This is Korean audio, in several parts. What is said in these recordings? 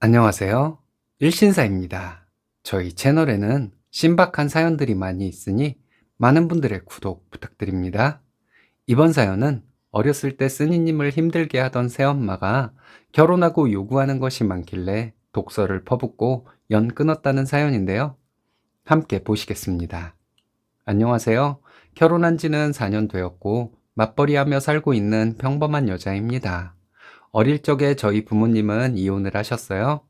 안녕하세요. 일신사입니다. 저희 채널에는 신박한 사연들이 많이 있으니 많은 분들의 구독 부탁드립니다. 이번 사연은 어렸을 때 쓰니님을 힘들게 하던 새엄마가 결혼하고 요구하는 것이 많길래 독서를 퍼붓고 연 끊었다는 사연인데요. 함께 보시겠습니다. 안녕하세요. 결혼한 지는 4년 되었고 맞벌이하며 살고 있는 평범한 여자입니다. 어릴 적에 저희 부모님은 이혼을 하셨어요.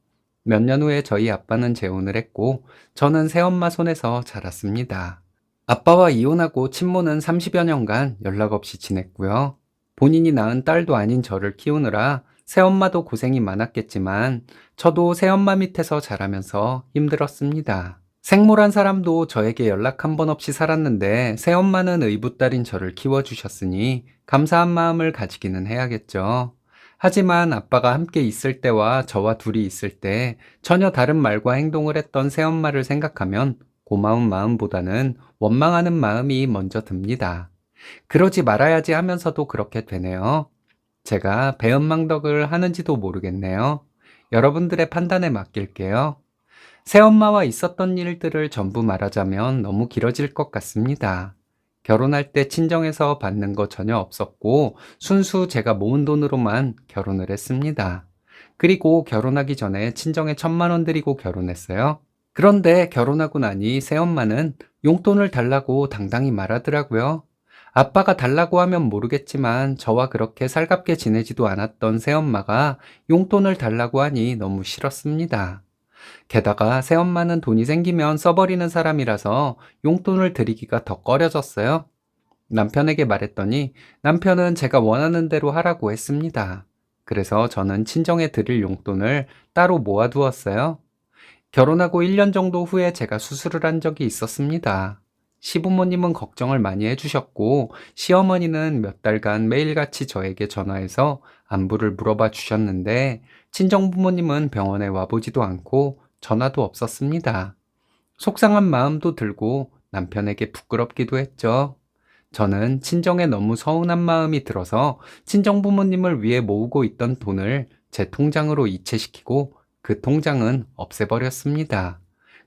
몇 년 후에 저희 아빠는 재혼을 했고, 저는 새엄마 손에서 자랐습니다. 아빠와 이혼하고 친모는 30여 년간 연락 없이 지냈고요. 본인이 낳은 딸도 아닌 저를 키우느라 새엄마도 고생이 많았겠지만, 저도 새엄마 밑에서 자라면서 힘들었습니다. 생모란 사람도 저에게 연락 한 번 없이 살았는데, 새엄마는 의붓딸인 저를 키워주셨으니 감사한 마음을 가지기는 해야겠죠. 하지만 아빠가 함께 있을 때와 저와 둘이 있을 때 전혀 다른 말과 행동을 했던 새엄마를 생각하면 고마운 마음보다는 원망하는 마음이 먼저 듭니다. 그러지 말아야지 하면서도 그렇게 되네요. 제가 배은망덕을 하는지도 모르겠네요. 여러분들의 판단에 맡길게요. 새엄마와 있었던 일들을 전부 말하자면 너무 길어질 것 같습니다. 결혼할 때 친정에서 받는 거 전혀 없었고 순수 제가 모은 돈으로만 결혼을 했습니다. 그리고 결혼하기 전에 친정에 1,000만 원 드리고 결혼했어요. 그런데 결혼하고 나니 새엄마는 용돈을 달라고 당당히 말하더라고요. 아빠가 달라고 하면 모르겠지만 저와 그렇게 살갑게 지내지도 않았던 새엄마가 용돈을 달라고 하니 너무 싫었습니다. 게다가 새엄마는 돈이 생기면 써버리는 사람이라서 용돈을 드리기가 더 꺼려졌어요. 남편에게 말했더니 남편은 제가 원하는 대로 하라고 했습니다. 그래서 저는 친정에 드릴 용돈을 따로 모아두었어요. 결혼하고 1년 정도 후에 제가 수술을 한 적이 있었습니다. 시부모님은 걱정을 많이 해주셨고, 시어머니는 몇 달간 매일같이 저에게 전화해서 안부를 물어봐 주셨는데, 친정부모님은 병원에 와보지도 않고 전화도 없었습니다. 속상한 마음도 들고 남편에게 부끄럽기도 했죠. 저는 친정에 너무 서운한 마음이 들어서 친정부모님을 위해 모으고 있던 돈을 제 통장으로 이체시키고 그 통장은 없애버렸습니다.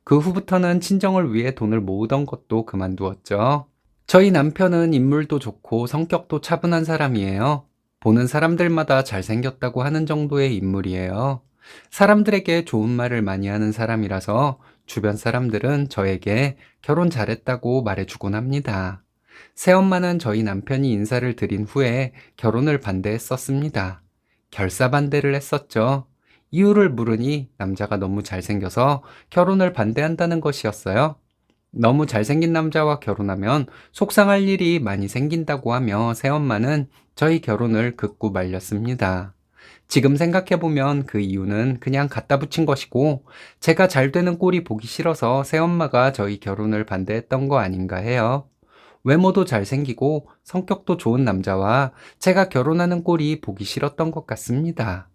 그 후부터는 친정을 위해 돈을 모으던 것도 그만두었죠. 저희 남편은 인물도 좋고 성격도 차분한 사람이에요. 보는 사람들마다 잘생겼다고 하는 정도의 인물이에요. 사람들에게 좋은 말을 많이 하는 사람이라서 주변 사람들은 저에게 결혼 잘했다고 말해주곤 합니다. 새엄마는 저희 남편이 인사를 드린 후에 결혼을 반대했었습니다. 결사 반대를 했었죠. 이유를 물으니 남자가 너무 잘생겨서 결혼을 반대한다는 것이었어요. 너무 잘생긴 남자와 결혼하면 속상할 일이 많이 생긴다고 하며 새엄마는 저희 결혼을 극구 말렸습니다. 지금 생각해보면 그 이유는 그냥 갖다 붙인 것이고 제가 잘 되는 꼴이 보기 싫어서 새엄마가 저희 결혼을 반대했던 거 아닌가 해요. 외모도 잘생기고 성격도 좋은 남자와 제가 결혼하는 꼴이 보기 싫었던 것 같습니다.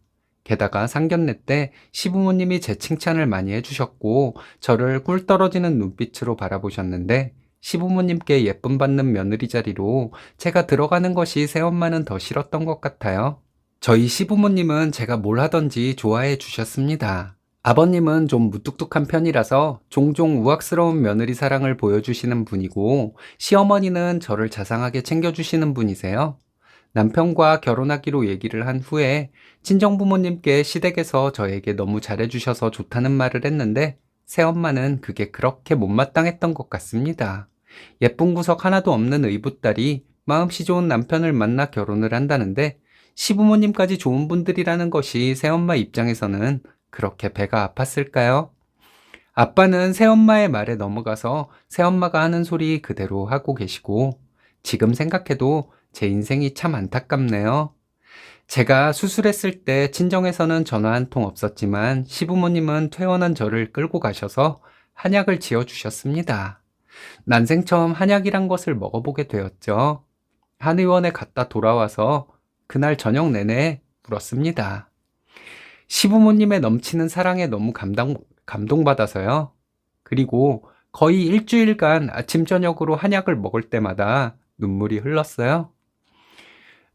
게다가 상견례 때 시부모님이 제 칭찬을 많이 해주셨고 저를 꿀 떨어지는 눈빛으로 바라보셨는데 시부모님께 예쁨 받는 며느리 자리로 제가 들어가는 것이 새엄마는 더 싫었던 것 같아요. 저희 시부모님은 제가 뭘 하든지 좋아해 주셨습니다. 아버님은 좀 무뚝뚝한 편이라서 종종 우악스러운 며느리 사랑을 보여주시는 분이고 시어머니는 저를 자상하게 챙겨주시는 분이세요. 남편과 결혼하기로 얘기를 한 후에 친정부모님께 시댁에서 저에게 너무 잘해주셔서 좋다는 말을 했는데 새엄마는 그게 그렇게 못마땅했던 것 같습니다. 예쁜 구석 하나도 없는 의붓딸이 마음씨 좋은 남편을 만나 결혼을 한다는데 시부모님까지 좋은 분들이라는 것이 새엄마 입장에서는 그렇게 배가 아팠을까요? 아빠는 새엄마의 말에 넘어가서 새엄마가 하는 소리 그대로 하고 계시고 지금 생각해도 제 인생이 참 안타깝네요. 제가 수술했을 때 친정에서는 전화 한 통 없었지만 시부모님은 퇴원한 저를 끌고 가셔서 한약을 지어주셨습니다. 난생 처음 한약이란 것을 먹어보게 되었죠. 한의원에 갔다 돌아와서 그날 저녁 내내 울었습니다. 시부모님의 넘치는 사랑에 너무 감동받아서요. 그리고 거의 일주일간 아침 저녁으로 한약을 먹을 때마다 눈물이 흘렀어요.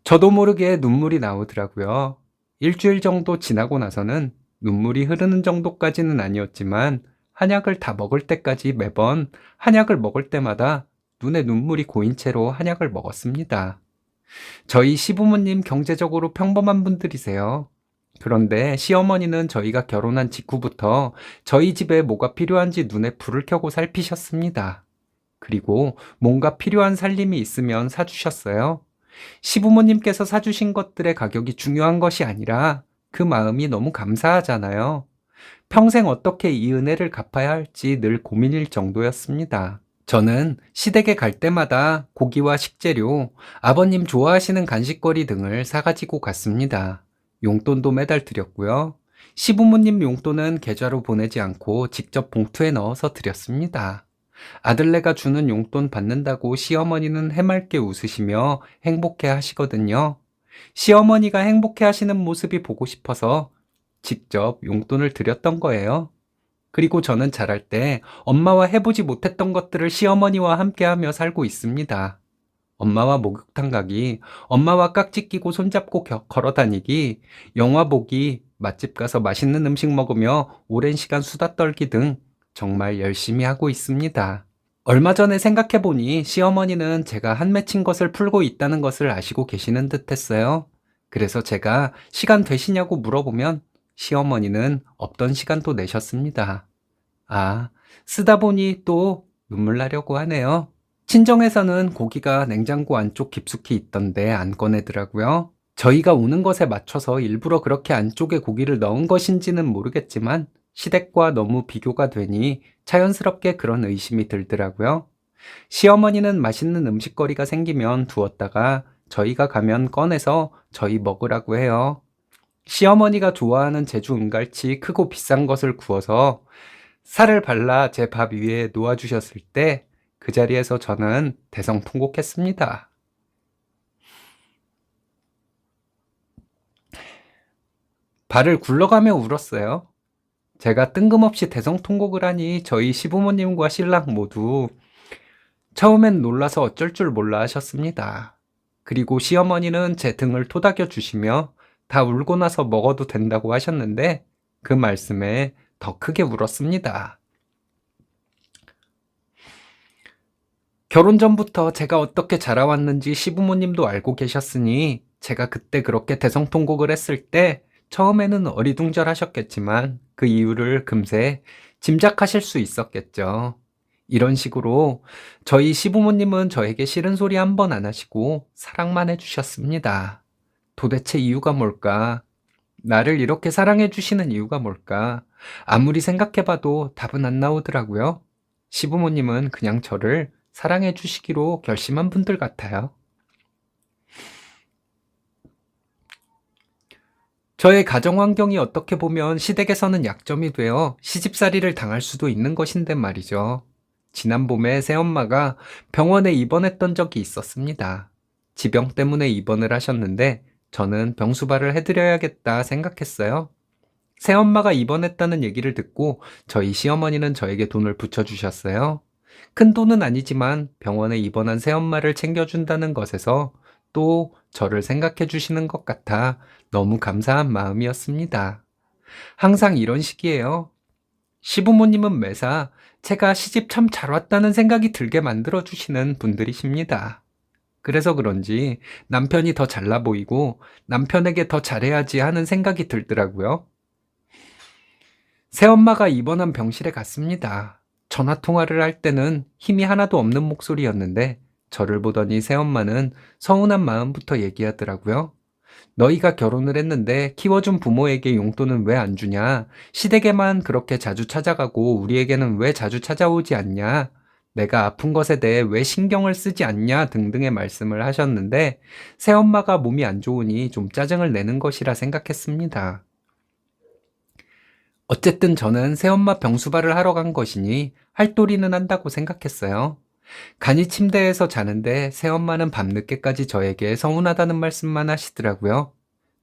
저도 모르게 눈물이 나오더라고요. 일주일 정도 지나고 나서는 눈물이 흐르는 정도까지는 아니었지만 한약을 다 먹을 때까지 매번 한약을 먹을 때마다 눈에 눈물이 고인 채로 한약을 먹었습니다. 저희 시부모님 경제적으로 평범한 분들이세요. 그런데 시어머니는 저희가 결혼한 직후부터 저희 집에 뭐가 필요한지 눈에 불을 켜고 살피셨습니다. 그리고 뭔가 필요한 살림이 있으면 사주셨어요. 시부모님께서 사주신 것들의 가격이 중요한 것이 아니라 그 마음이 너무 감사하잖아요. 평생 어떻게 이 은혜를 갚아야 할지 늘 고민일 정도였습니다. 저는 시댁에 갈 때마다 고기와 식재료, 아버님 좋아하시는 간식거리 등을 사가지고 갔습니다. 용돈도 매달 드렸고요. 시부모님 용돈은 계좌로 보내지 않고 직접 봉투에 넣어서 드렸습니다. 아들네가 주는 용돈 받는다고 시어머니는 해맑게 웃으시며 행복해 하시거든요. 시어머니가 행복해 하시는 모습이 보고 싶어서 직접 용돈을 드렸던 거예요. 그리고 저는 자랄 때 엄마와 해보지 못했던 것들을 시어머니와 함께하며 살고 있습니다. 엄마와 목욕탕 가기, 엄마와 깍지 끼고 손잡고 걸어 다니기, 영화 보기, 맛집 가서 맛있는 음식 먹으며 오랜 시간 수다 떨기 등 정말 열심히 하고 있습니다. 얼마 전에 생각해보니 시어머니는 제가 한 맺힌 것을 풀고 있다는 것을 아시고 계시는 듯 했어요. 그래서 제가 시간 되시냐고 물어보면 시어머니는 없던 시간도 내셨습니다. 아, 쓰다 보니 또 눈물 나려고 하네요. 친정에서는 고기가 냉장고 안쪽 깊숙이 있던데 안 꺼내더라고요. 저희가 오는 것에 맞춰서 일부러 그렇게 안쪽에 고기를 넣은 것인지는 모르겠지만 시댁과 너무 비교가 되니 자연스럽게 그런 의심이 들더라고요. 시어머니는 맛있는 음식거리가 생기면 두었다가 저희가 가면 꺼내서 저희 먹으라고 해요. 시어머니가 좋아하는 제주 은갈치 크고 비싼 것을 구워서 살을 발라 제 밥 위에 놓아주셨을 때 그 자리에서 저는 대성통곡했습니다. 발을 굴러가며 울었어요. 제가 뜬금없이 대성통곡을 하니 저희 시부모님과 신랑 모두 처음엔 놀라서 어쩔 줄 몰라 하셨습니다. 그리고 시어머니는 제 등을 토닥여 주시며 다 울고 나서 먹어도 된다고 하셨는데 그 말씀에 더 크게 울었습니다. 결혼 전부터 제가 어떻게 자라왔는지 시부모님도 알고 계셨으니 제가 그때 그렇게 대성통곡을 했을 때 처음에는 어리둥절하셨겠지만 그 이유를 금세 짐작하실 수 있었겠죠. 이런 식으로 저희 시부모님은 저에게 싫은 소리 한 번 안 하시고 사랑만 해주셨습니다. 도대체 이유가 뭘까? 나를 이렇게 사랑해 주시는 이유가 뭘까? 아무리 생각해봐도 답은 안 나오더라고요. 시부모님은 그냥 저를 사랑해 주시기로 결심한 분들 같아요. 저의 가정 환경이 어떻게 보면 시댁에서는 약점이 되어 시집살이를 당할 수도 있는 것인데 말이죠. 지난 봄에 새엄마가 병원에 입원했던 적이 있었습니다. 지병 때문에 입원을 하셨는데 저는 병수발을 해드려야겠다 생각했어요. 새엄마가 입원했다는 얘기를 듣고 저희 시어머니는 저에게 돈을 붙여주셨어요. 큰 돈은 아니지만 병원에 입원한 새엄마를 챙겨준다는 것에서 또 저를 생각해 주시는 것 같아 너무 감사한 마음이었습니다. 항상 이런 식이에요. 시부모님은 매사 제가 시집 참 잘 왔다는 생각이 들게 만들어 주시는 분들이십니다. 그래서 그런지 남편이 더 잘나 보이고 남편에게 더 잘해야지 하는 생각이 들더라고요. 새엄마가 입원한 병실에 갔습니다. 전화 통화를 할 때는 힘이 하나도 없는 목소리였는데 저를 보더니 새엄마는 서운한 마음부터 얘기하더라고요. 너희가 결혼을 했는데 키워준 부모에게 용돈은 왜 안 주냐? 시댁에만 그렇게 자주 찾아가고 우리에게는 왜 자주 찾아오지 않냐? 내가 아픈 것에 대해 왜 신경을 쓰지 않냐? 등등의 말씀을 하셨는데 새엄마가 몸이 안 좋으니 좀 짜증을 내는 것이라 생각했습니다. 어쨌든 저는 새엄마 병수발을 하러 간 것이니 할도리는 한다고 생각했어요. 간이 침대에서 자는데 새엄마는 밤늦게까지 저에게 서운하다는 말씀만 하시더라고요.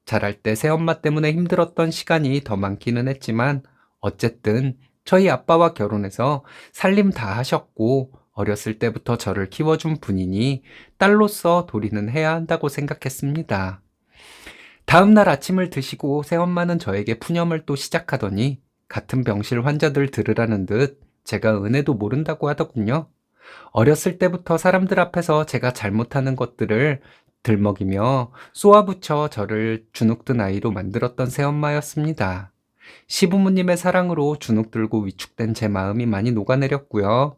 자랄 때 새엄마 때문에 힘들었던 시간이 더 많기는 했지만 어쨌든 저희 아빠와 결혼해서 살림 다 하셨고 어렸을 때부터 저를 키워준 분이니 딸로서 도리는 해야 한다고 생각했습니다. 다음 날 아침을 드시고 새엄마는 저에게 푸념을 또 시작하더니 같은 병실 환자들 들으라는 듯 제가 은혜도 모른다고 하더군요. 어렸을 때부터 사람들 앞에서 제가 잘못하는 것들을 들먹이며 쏘아붙여 저를 주눅든 아이로 만들었던 새엄마였습니다. 시부모님의 사랑으로 주눅들고 위축된 제 마음이 많이 녹아내렸고요.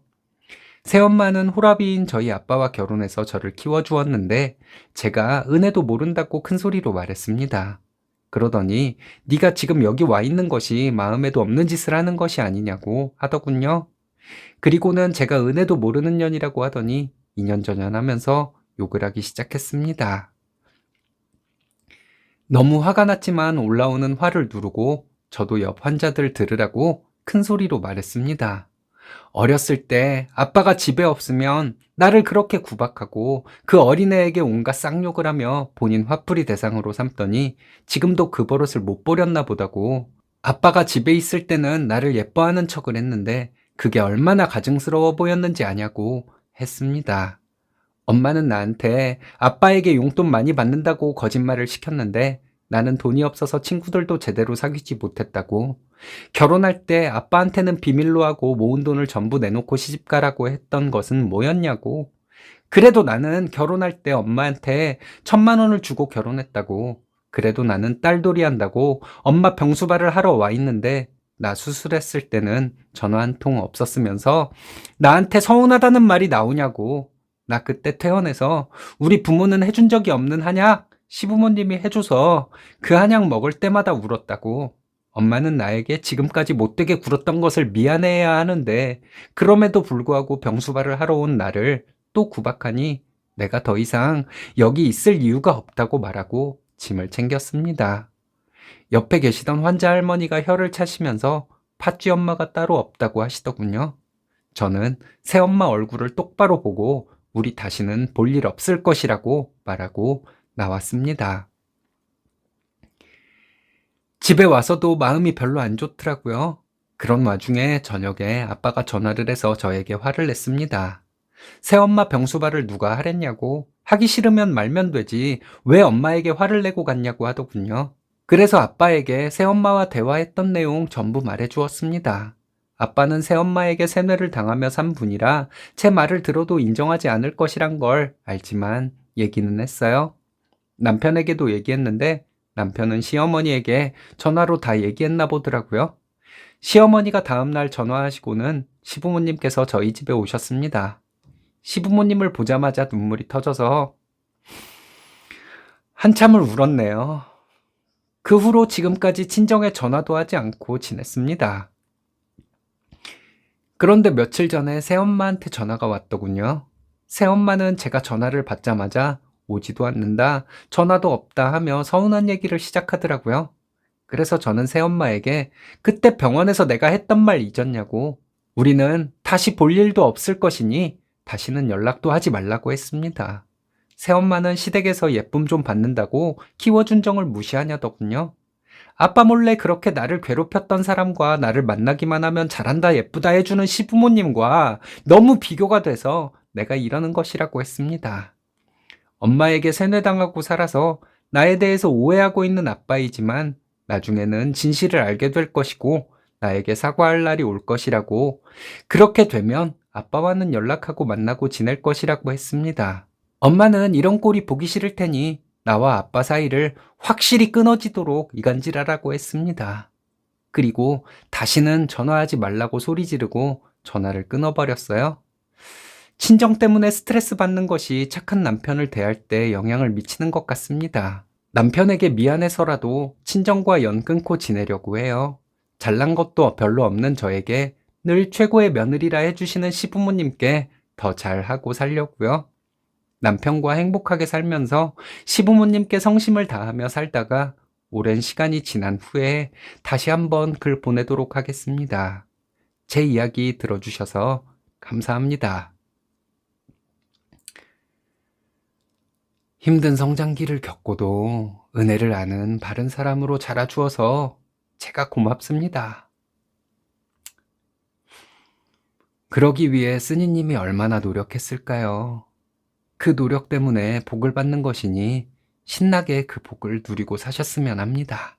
새엄마는 호라비인 저희 아빠와 결혼해서 저를 키워주었는데 제가 은혜도 모른다고 큰 소리로 말했습니다. 그러더니 네가 지금 여기 와 있는 것이 마음에도 없는 짓을 하는 것이 아니냐고 하더군요. 그리고는 제가 은혜도 모르는 년이라고 하더니 이년저년 하면서 욕을 하기 시작했습니다. 너무 화가 났지만 올라오는 화를 누르고 저도 옆 환자들 들으라고 큰 소리로 말했습니다. 어렸을 때 아빠가 집에 없으면 나를 그렇게 구박하고 그 어린애에게 온갖 쌍욕을 하며 본인 화풀이 대상으로 삼더니 지금도 그 버릇을 못 버렸나 보다고. 아빠가 집에 있을 때는 나를 예뻐하는 척을 했는데 그게 얼마나 가증스러워 보였는지 아냐고 했습니다. 엄마는 나한테 아빠에게 용돈 많이 받는다고 거짓말을 시켰는데 나는 돈이 없어서 친구들도 제대로 사귀지 못했다고. 결혼할 때 아빠한테는 비밀로 하고 모은 돈을 전부 내놓고 시집가라고 했던 것은 뭐였냐고. 그래도 나는 결혼할 때 엄마한테 1,000만 원을 주고 결혼했다고. 그래도 나는 딸돌이 한다고 엄마 병수발을 하러 와 있는데 나 수술했을 때는 전화 한 통 없었으면서 나한테 서운하다는 말이 나오냐고. 나 그때 퇴원해서 우리 부모는 해준 적이 없는 한약 시부모님이 해줘서 그 한약 먹을 때마다 울었다고. 엄마는 나에게 지금까지 못되게 굴었던 것을 미안해해야 하는데 그럼에도 불구하고 병수발을 하러 온 나를 또 구박하니 내가 더 이상 여기 있을 이유가 없다고 말하고 짐을 챙겼습니다. 옆에 계시던 환자 할머니가 혀를 차시면서 팥쥐 엄마가 따로 없다고 하시더군요. 저는 새엄마 얼굴을 똑바로 보고 우리 다시는 볼 일 없을 것이라고 말하고 나왔습니다. 집에 와서도 마음이 별로 안 좋더라고요. 그런 와중에 저녁에 아빠가 전화를 해서 저에게 화를 냈습니다. 새엄마 병수발을 누가 하랬냐고, 하기 싫으면 말면 되지 왜 엄마에게 화를 내고 갔냐고 하더군요. 그래서 아빠에게 새엄마와 대화했던 내용 전부 말해주었습니다. 아빠는 새엄마에게 세뇌를 당하며 산 분이라 제 말을 들어도 인정하지 않을 것이란 걸 알지만 얘기는 했어요. 남편에게도 얘기했는데 남편은 시어머니에게 전화로 다 얘기했나 보더라고요. 시어머니가 다음날 전화하시고는 시부모님께서 저희 집에 오셨습니다. 시부모님을 보자마자 눈물이 터져서 한참을 울었네요. 그 후로 지금까지 친정에 전화도 하지 않고 지냈습니다. 그런데 며칠 전에 새엄마한테 전화가 왔더군요. 새엄마는 제가 전화를 받자마자 오지도 않는다, 전화도 없다 하며 서운한 얘기를 시작하더라고요. 그래서 저는 새엄마에게 그때 병원에서 내가 했던 말 잊었냐고, 우리는 다시 볼 일도 없을 것이니 다시는 연락도 하지 말라고 했습니다. 새엄마는 시댁에서 예쁨 좀 받는다고 키워준 정을 무시하냐더군요. 아빠 몰래 그렇게 나를 괴롭혔던 사람과 나를 만나기만 하면 잘한다 예쁘다 해주는 시부모님과 너무 비교가 돼서 내가 이러는 것이라고 했습니다. 엄마에게 세뇌당하고 살아서 나에 대해서 오해하고 있는 아빠이지만 나중에는 진실을 알게 될 것이고 나에게 사과할 날이 올 것이라고, 그렇게 되면 아빠와는 연락하고 만나고 지낼 것이라고 했습니다. 엄마는 이런 꼴이 보기 싫을 테니 나와 아빠 사이를 확실히 끊어지도록 이간질하라고 했습니다. 그리고 다시는 전화하지 말라고 소리 지르고 전화를 끊어버렸어요. 친정 때문에 스트레스 받는 것이 착한 남편을 대할 때 영향을 미치는 것 같습니다. 남편에게 미안해서라도 친정과 연 끊고 지내려고 해요. 잘난 것도 별로 없는 저에게 늘 최고의 며느리라 해주시는 시부모님께 더 잘하고 살려고요. 남편과 행복하게 살면서 시부모님께 성심을 다하며 살다가 오랜 시간이 지난 후에 다시 한번 글 보내도록 하겠습니다. 제 이야기 들어주셔서 감사합니다. 힘든 성장기를 겪고도 은혜를 아는 바른 사람으로 자라주어서 제가 고맙습니다. 그러기 위해 스님님이 얼마나 노력했을까요? 그 노력 때문에 복을 받는 것이니 신나게 그 복을 누리고 사셨으면 합니다.